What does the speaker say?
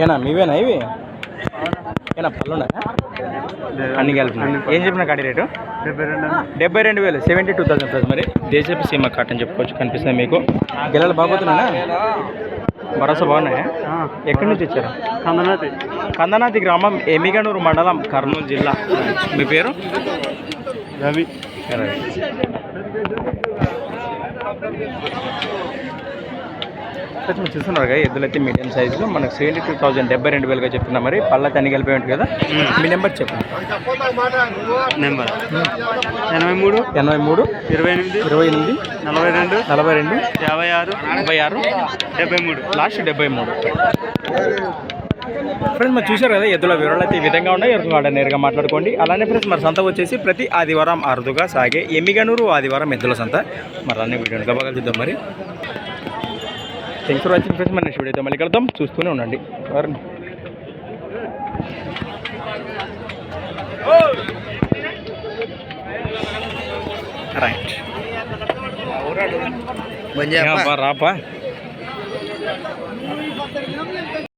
ఏనా మీవేనా ఇవి ఏనా పళ్ళు అన్ని కలిపి ఏం చెప్పిన కాటి రేటు 72,000 72,000 ప్లస్. మరి దేశపు సీమ కాటని చెప్పుకోవచ్చు. కనిపిస్తుంది మీకు. గిల్లలు బాగుతున్నానా? భరోసా బాగున్నాయా? ఎక్కడి నుంచి వచ్చారు? కందనాతి గ్రామం, ఎమిగనూరు మండలం, కర్నూలు జిల్లా. మీ పేరు? రవి. మీరు చూస్తున్నారు కదా, ఎద్దులు అయితే మీడియం సైజులో మనకు 72,000 72,000గా చెప్తున్నా. మరి పళ్ళకి అన్ని కలిపి ఉంటుంది కదా. మీ నెంబర్ చెప్పండి. Number 83 83 28 28 42 42 56 56 73 last 73. ఫ్రెండ్స్ మరి చూశారు కదా, ఎద్దుల వివరాలు అయితే ఈ విధంగా ఉన్నాయి. ఎవరికి నేరుగా మాట్లాడుకోండి. అలానే ఫ్రెండ్స్ మరి సంత వచ్చేసి ప్రతి ఆదివారం అరుదుగా సాగే ఎమ్మిగనూరు ఆదివారం ఎద్దుల సంత. మరి అన్ని వీడియోని గబాగా చూద్దాం. మరి థ్యాంక్స్ ఫర్ వాచింగ్ ఫ్రెండ్స్. మరి నెక్స్ట్ వీడియోతో మళ్ళీ కలుద్దాం. చూస్తూనే ఉండండి. రైట్ రాపా.